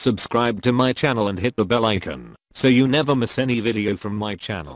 Subscribe to my channel and hit the bell icon so you never miss any video from my channel.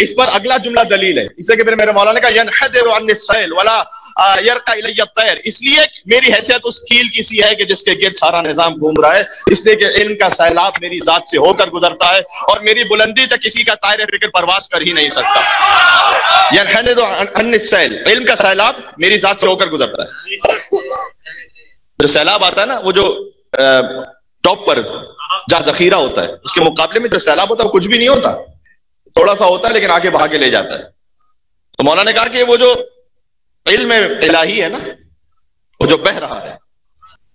اس پر اگلا جملہ دلیل ہے، اس لیے کہ پھر میرے مولا نے کہا ينحدر عن السيل ولا يرقى الي الطير، اس لیے میری حیثیت اس کیل کی سی ہے کہ جس کے گرد سارا نظام گھوم رہا ہے، اس لیے کہ علم کا سیلاب میری ذات سے ہو کر گزرتا ہے اور میری بلندی تک کسی کا طائر فکر پرواز کر ہی نہیں سکتا۔ ينحدر عن السيل، علم کا سیلاب میری ذات سے ہو کر گزرتا ہے۔ جو سیلاب آتا ہے نا، وہ جو ٹاپ پر جہاں ذخیرہ ہوتا ہے، اس کے مقابلے میں جو سیلاب ہوتا ہے وہ کچھ بھی نہیں ہوتا، تھوڑا سا ہوتا ہے لیکن آگے بہا کے لے جاتا ہے۔ تو مولانا نے کہا کہ وہ جو علم الہی ہے نا، وہ جو بہہ رہا ہے،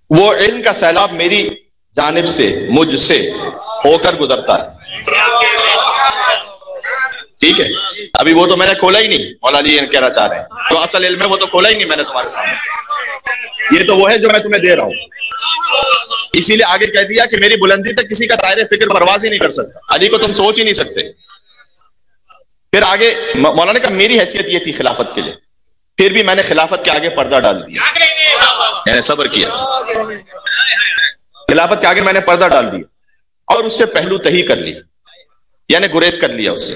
وہ علم کا سیلاب میری جانب سے، مجھ سے ہو کر گزرتا ہے۔ ٹھیک ہے، ابھی وہ تو میں نے کھولا ہی نہیں، مولا علی یہ کہنا چاہ رہے ہیں، جو اصل علم ہے وہ تو کھولا ہی نہیں میں نے تمہارے سامنے، یہ تو وہ ہے جو میں تمہیں دے رہا ہوں۔ اسی لیے آگے کہہ دیا کہ میری بلندی تک کسی کا طائر فکر پرواز ہی نہیں کر سکتا، علی کو تم سوچ ہی نہیں سکتے۔ پھر آگے مولانا نے کہا میری حیثیت یہ تھی خلافت کے لیے، پھر بھی میں نے خلافت کے آگے پردہ ڈال دیا، یعنی صبر کیا، خلافت کے آگے میں نے پردہ ڈال دیا اور اس سے پہلو تہی کر لی، یعنی گریز کر لیا اس سے،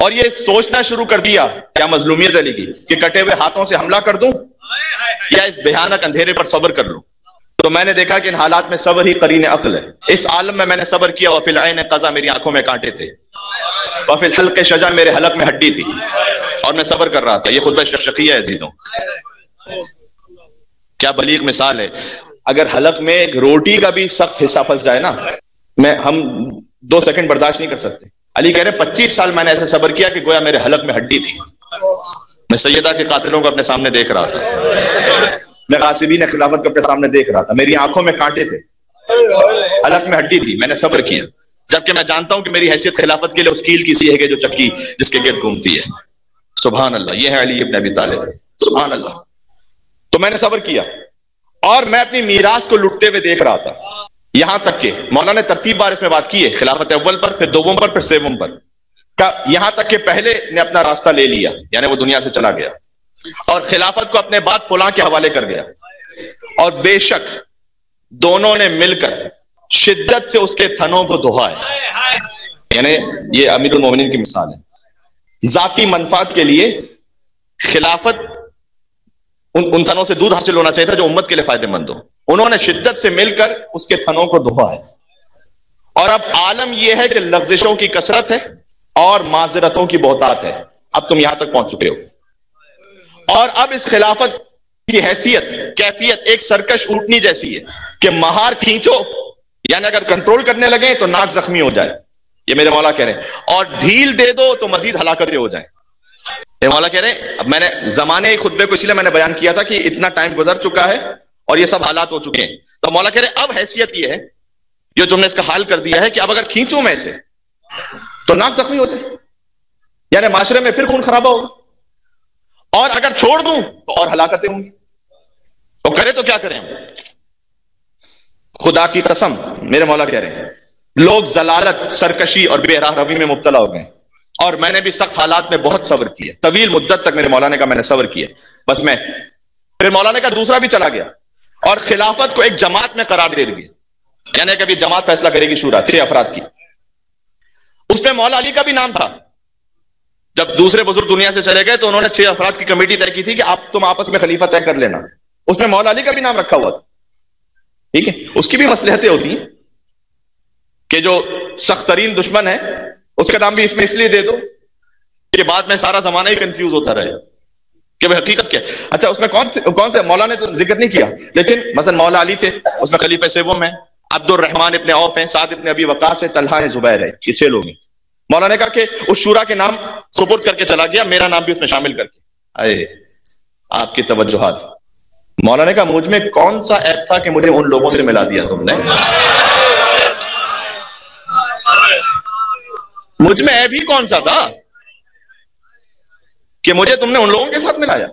اور یہ سوچنا شروع کر دیا کیا مظلومیت علی کی کہ کٹے ہوئے ہاتھوں سے حملہ کر دوں یا اس بھیانک اندھیرے پر صبر کر لوں۔ تو میں نے دیکھا کہ ان حالات میں صبر ہی قرین عقل ہے، اس عالم میں نے صبر کیا، وفی العین قضا، میری آنکھوں میں کانٹے تھے، وفی الحلق شجا، میرے حلق میں ہڈی تھی اور میں صبر کر رہا تھا۔ یہ خطبہ شقشقیہ ہے عزیزوں، کیا بلیغ مثال ہے۔ اگر حلق میں ایک روٹی کا بھی سخت حصہ پھنس جائے نا، ہم 2 سیکنڈ برداشت نہیں کر سکتے۔ علی کہہ رہے 25 سال میں نے ایسے صبر کیا کہ گویا میرے حلق میں ہڈی تھی، میں سیدہ کے قاتلوں کو اپنے سامنے دیکھ رہا تھا، میں غاصبین خلافت کو اپنے سامنے دیکھ رہا تھا، میری آنکھوں میں کانٹے تھے، حلق میں ہڈی تھی، میں نے صبر کیا، جبکہ میں جانتا ہوں کہ میری حیثیت خلافت کے لیے اس کیل کی سی ہے کہ جو چکی جس کے گرد گھومتی ہے۔ سبحان اللہ، یہ ہے علی ابن ابی طالب، سبحان اللہ۔ تو میں نے صبر کیا اور میں اپنی میراث کو لٹتے ہوئے دیکھ رہا تھا، یہاں تک کہ مولانا نے ترتیب بار اس میں بات کی ہے، خلافت اول پر، پھر دوم پر، پھر سیوم پر، یہاں تک کہ پہلے نے اپنا راستہ لے لیا، یعنی وہ دنیا سے چلا گیا اور خلافت کو اپنے بعد فلاں کے حوالے کر گیا، اور بے شک دونوں نے مل کر شدت سے اس کے تھنوں کو دھوہا ہے، یعنی یہ امیر المومنین کی مثال ہے۔ ذاتی منفعت کے لیے خلافت ان تھنوں سے دودھ حاصل ہونا چاہیے تھا جو امت کے لیے فائدہ مند ہو، انہوں نے شدت سے مل کر اس کے تھنوں کو دھوہا ہے۔ اور اب عالم یہ ہے کہ لغزشوں کی کثرت ہے اور معذرتوں کی بہتات ہے، اب تم یہاں تک پہنچ چکے ہو، اور اب اس خلافت کی حیثیت، کیفیت ایک سرکش اونٹنی جیسی ہے کہ مہار کھینچو، یعنی اگر کنٹرول کرنے لگے تو ناک زخمی ہو جائے، یہ میرے مولا کہہ رہے ہیں، اور ڈھیل دے دو تو مزید ہلاکتیں ہو جائیں۔ میرے مولا کہہ رہے ہیں، اب میں نے زمانے خطبے کو اسی لیے میں نے بیان کیا تھا کہ اتنا ٹائم گزر چکا ہے اور یہ سب حالات ہو چکے ہیں، تو مولا کہہ رہے ہیں اب حیثیت یہ ہے، جو تم نے اس کا حال کر دیا ہے کہ اب اگر کھینچوں میں سے تو ناک زخمی ہو جائے، یعنی معاشرے میں پھر خون خرابہ ہوگا، اور اگر چھوڑ دوں تو اور ہلاکتیں ہوں گی، تو کرے تو کیا کریں؟ خدا کی قسم میرے مولا کہہ رہے ہیں لوگ ضلالت، سرکشی اور بے راہ روی میں مبتلا ہو گئے، اور میں نے بھی سخت حالات میں بہت صبر کیا، طویل مدت تک میرے مولا نے کہا میں نے صبر کیا، بس میں پھر مولا نے کہا دوسرا بھی چلا گیا اور خلافت کو ایک جماعت میں قرار دے دیا، یعنی کبھی جماعت فیصلہ کرے گی شورا 6 افراد کی، اس میں مولا علی کا بھی نام تھا۔ جب دوسرے بزرگ دنیا سے چلے گئے تو انہوں نے 6 افراد کی کمیٹی طے کی تھی کہ تم آپس میں خلیفہ طے کر لینا، اس میں مولا علی کا بھی نام رکھا ہوا تھا، ٹھیک ہے، اس کی بھی مصلحتیں ہوتی ہیں کہ جو سخت ترین دشمن ہے اس کا نام بھی اس میں اس لیے دے دو کہ بعد میں سارا زمانہ ہی کنفیوز ہوتا رہے کہ بھئی حقیقت کیا۔ اچھا اس میں کون سے مولا نے تو ذکر نہیں کیا، لیکن مثلا مولا علی تھے، اس میں خلیفہ سیوم ہیں، عبد الرحمن ابن عوف ہیں، سعد ابن ابی وقاص ہے، طلحہ ہے، زبیر ہے، یہ 6 لوگ ہیں۔ مولا نے کہا کہ اس شورا کے نام سپرد کر کے چلا گیا، میرا نام بھی اس میں شامل کر کے۔ اے آپ کی توجہات، مولا نے کہا مجھ میں کون سا عیب تھا کہ مجھے ان لوگوں سے ملا دیا تم نے؟ مجھ میں عیب ہی کون سا تھا کہ مجھے تم نے ان لوگوں کے ساتھ ملایا؟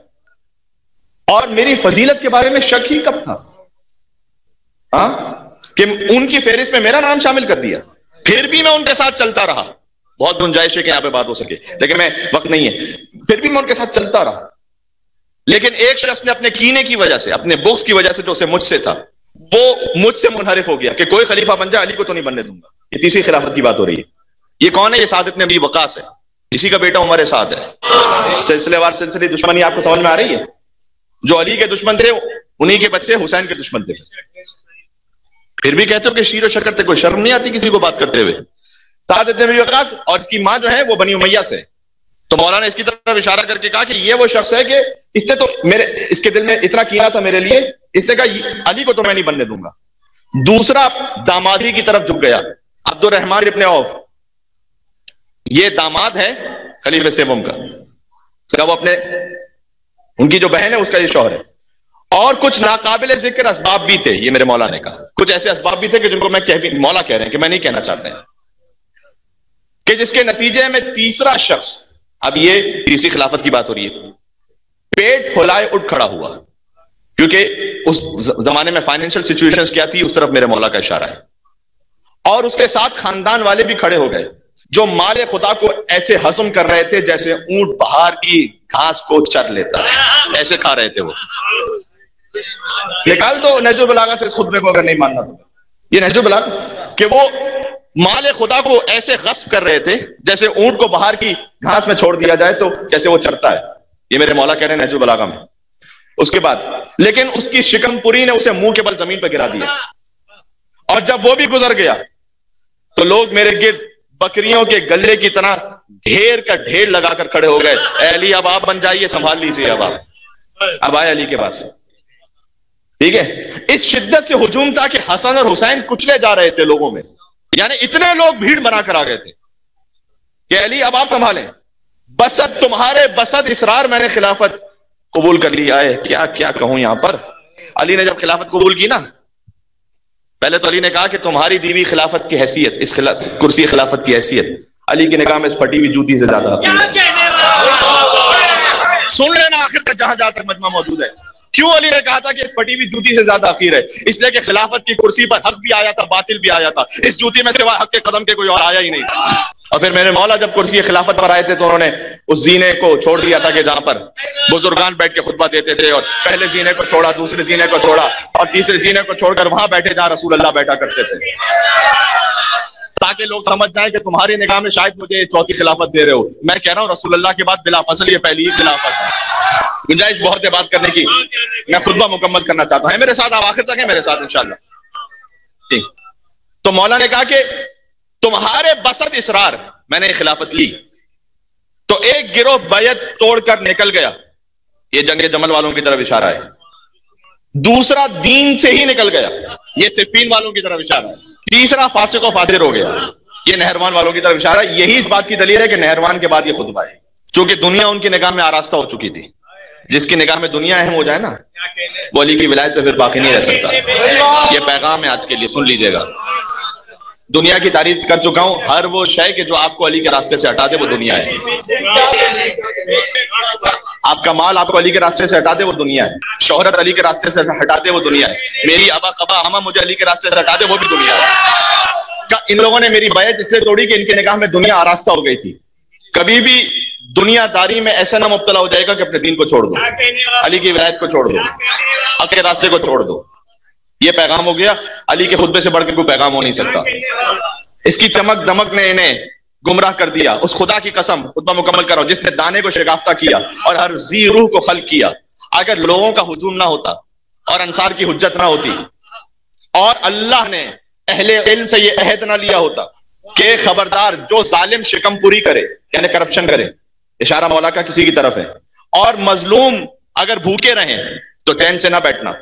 اور میری فضیلت کے بارے میں شک ہی کب تھا کہ ان کی فہرست میں میرا نام شامل کر دیا؟ پھر بھی میں ان کے ساتھ چلتا رہا، بہت گنجائش ہے کہ یہاں پہ بات ہو سکے لیکن میں وقت نہیں ہے، پھر بھی میں ان کے ساتھ چلتا رہا، لیکن ایک شخص نے اپنے کینے کی وجہ سے، اپنے بغض کی وجہ سے جو اسے مجھ سے تھا، وہ مجھ سے منحرف ہو گیا کہ کوئی خلیفہ بن جائے علی کو تو نہیں بننے دوں گا۔ یہ تیسری خلافت کی بات ہو رہی ہے، یہ کون ہے؟ یہ سعد ابن ابی وقاص ہے، اسی کا بیٹا عمر سعد ہے. سلسلے وار سلسلے دشمنی آپ کو سمجھ میں آ رہی ہے؟ جو علی کے دشمن تھے انہی کے بچے حسین کے دشمن تھے. پھر بھی کہتے ہو کہ شیر و شکر تھے، کوئی شرم نہیں آتی کسی کو بات کرتے ہوئے. سعد ابن ابی وقاص اور اس کی ماں جو ہے وہ بنی امیہ سے. تو مولانا نے اس کی طرف اشارہ کر کے کہا کہ یہ وہ شخص ہے کہ اس نے تو اس کے دل میں اتنا کیا تھا میرے لیے، اس نے کہا علی کو تو میں نہیں بننے دوں گا. دوسرا دامادی کی طرف جھک گیا. عبد الرحمن ابن عوف یہ داماد ہے خلیفہ سوم کا، وہ اپنے ان کی جو بہن ہے اس کا یہ شوہر ہے. اور کچھ ناقابل ذکر اسباب بھی تھے، یہ میرے مولا نے کہا. کچھ ایسے اسباب بھی تھے کہ جن کو میں مولا کہہ رہے ہیں کہ میں نہیں کہنا چاہتے ہیں، کہ جس کے نتیجے میں تیسرا شخص، اب یہ تیسری خلافت کی بات ہو رہی ہے، پیٹ پھولائے اٹھ کھڑا ہوا. کیونکہ اس زمانے میں فائنینشل سچویشنز کیا تھی اس طرف میرے مولا کا اشارہ ہے. اور اس کے ساتھ خاندان والے بھی کھڑے ہو گئے جو مال خدا کو ایسے ہضم کر رہے تھے جیسے اونٹ بہار کی گھاس کو چر لیتا ہے، ایسے کھا رہے تھے. وہ نکال دو نہج البلاغہ سے اس خطبے کو اگر نہیں ماننا تو. یہ نہج البلاغہ کہ وہ مال خدا کو ایسے غصب کر رہے تھے جیسے اونٹ کو بہار کی گھاس میں چھوڑ دیا جائے تو جیسے وہ چرتا ہے. یہ میرے مولا کہہ رہے ہیں نہج البلاغہ میں. اس کے بعد لیکن اس کی شکم پوری نے اسے منہ کے بل زمین پہ گرا دیا. اور جب وہ بھی گزر گیا تو لوگ میرے گرد بکریوں کے گلے کی طرح ڈھیر کا ڈھیر لگا کر کھڑے ہو گئے. اے علی اب آپ بن جائیے، سنبھال لیجیے. اب آئے علی کے پاس. ٹھیک ہے، اس شدت سے ہجوم تھا کہ حسن اور حسین کچلے جا رہے تھے لوگوں میں. یعنی اتنے لوگ بھیڑ بنا کر آ گئے تھے کہ علی اب آپ سنبھالیں. بسط تمہارے بسط اسرار میں نے خلافت قبول کر لی. آئے کیا کیا کہوں یہاں پر. علی نے جب خلافت قبول کی نا، پہلے تو علی نے کہا کہ تمہاری دیوی خلافت کی حیثیت، اس کرسی خلافت کی حیثیت علی کی نگاہ میں اس پھٹی ہوئی جوتی سے زیادہ حقیر ہے. سن لینا آخر تک جہاں جہاں تک مجمع موجود ہے. کیوں علی نے کہا تھا کہ اس پھٹی ہوئی جوتی سے زیادہ حقیر ہے؟ اس لیے کہ خلافت کی کرسی پر حق بھی آیا تھا، باطل بھی آیا تھا. اس جوتی میں سوا حق کے قدم کے کوئی اور آیا ہی نہیں. اور پھر میرے مولا جب کرسی خلافت پر آئے تھے تو انہوں نے اس زینے کو چھوڑ دیا تھا کہ جہاں پر بزرگان بیٹھ کے خطبہ دیتے تھے، اور پہلے زینے کو چھوڑا، دوسرے زینے کو چھوڑا، اور تیسرے زینے کو چھوڑ کر وہاں بیٹھے جہاں رسول اللہ بیٹھا کرتے تھے، تاکہ لوگ سمجھ جائیں کہ تمہاری نگاہ میں شاید مجھے چوتھی خلافت دے رہے ہو. میں کہہ رہا ہوں رسول اللہ کے بعد بلا فصل یہ پہلی ہی خلافت ہے. گنجائش بہت ہے بات کرنے کی، میں خطبہ مکمل کرنا چاہتا ہوں. میرے ساتھ آپ آخر تک ہیں میرے ساتھ انشاءاللہ. ٹھیک. تو مولا نے کہا کہ تمہارے بسط اسرار میں نے خلافت لی. تو ایک گروہ بیعت توڑ کر نکل گیا، یہ جنگ جمل والوں کی طرف اشارہ ہے. دوسرا دین سے ہی نکل گیا، یہ صفین والوں کی طرف اشارہ ہے. تیسرا فاسق و فاجر ہو گیا، یہ نہروان والوں کی طرف اشارہ ہے. یہی اس بات کی دلیل ہے کہ نہروان کے بعد یہ خطبہ ہے. چونکہ دنیا ان کی نگاہ میں آراستہ ہو چکی تھی. جس کی نگاہ میں دنیا اہم ہو جائے نا، وہ علی کی ولایت پہ پھر باقی نہیں رہ سکتا. یہ پیغام ہے آج کے لیے، سن لیجئے گا. دنیا کی تعریف کر چکا ہوں، ہر وہ شے کہ جو آپ کو علی کے راستے سے ہٹا دے وہ دنیا ہے. آپ کا مال آپ کو علی کے راستے سے ہٹا دے وہ دنیا ہے. شہرت علی کے راستے سے ہٹا دے وہ دنیا ہے. میری ابا قبا اما مجھے علی کے راستے سے ہٹا دے وہ بھی دنیا ہے. ان لوگوں نے میری بیعت اس سے توڑی کہ ان کی نگاہ میں دنیا آراستہ ہو گئی تھی. کبھی بھی دنیا داری میں ایسا نہ مبتلا ہو جائے گا کہ اپنے دین کو چھوڑ دو، علی کی ولایت کو چھوڑ دو، حق کے راستے کو چھوڑ دو. یہ پیغام ہو گیا. علی کے خطبے سے بڑھ کے کوئی پیغام ہو نہیں سکتا. اس کی چمک دمک نے انہیں گمراہ کر دیا. اس خدا کی قسم، خطبہ مکمل کرو، جس نے دانے کو شگافتہ کیا اور ہر ذی روح کو خلق کیا. اگر لوگوں کا ہجوم نہ ہوتا اور انصار کی حجت نہ ہوتی اور اللہ نے اہل علم سے یہ عہد نہ لیا ہوتا کہ خبردار جو ظالم شکم پوری کرے یعنی کرپشن کرے، اشارہ مولا کا کسی کی طرف ہے، اور مظلوم اگر بھوکے رہیں تو چین سے نہ بیٹھنا.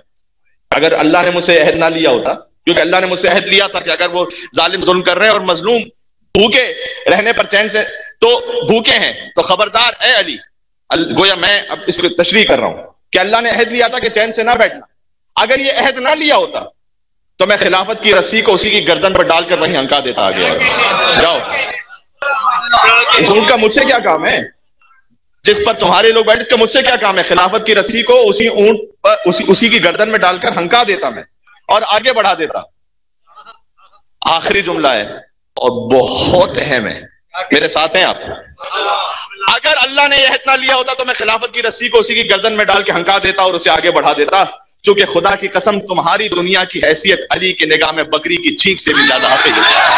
اگر اللہ نے مجھ سے عہد نہ لیا ہوتا، کیونکہ اللہ نے مجھ سے عہد لیا تھا کہ اگر وہ ظالم ظلم کر رہے ہیں اور مظلوم بھوکے رہنے پر چین سے تو بھوکے ہیں تو خبردار اے علی. گویا میں اب اس کو تشریح کر رہا ہوں کہ اللہ نے عہد لیا تھا کہ چین سے نہ بیٹھنا. اگر یہ عہد نہ لیا ہوتا تو میں خلافت کی رسی کو اسی کی گردن پر ڈال کر وہیں ہنکا دیتا آگے. اور جاؤ، اس اونٹ کا مجھ سے کیا کام ہے جس پر تمہارے لوگ بیٹھے، اس کا مجھ سے کیا کام ہے؟ خلافت کی رسی کو اسی اونٹ پر اسی کی گردن میں ڈال کر ہنکا دیتا میں اور آگے بڑھا دیتا. آخری جملہ ہے اور بہت اہم ہے، میرے ساتھ ہیں آپ. اگر اللہ نے یہ عہد نہ لیا ہوتا تو میں خلافت کی رسی کو اسی کی گردن میں ڈال کے ہنکا دیتا اور اسے آگے بڑھا دیتا. چونکہ خدا کی قسم تمہاری دنیا کی حیثیت علی کی نگاہ میں بکری کی چھینک سے بھی زیادہ حقیر ہے.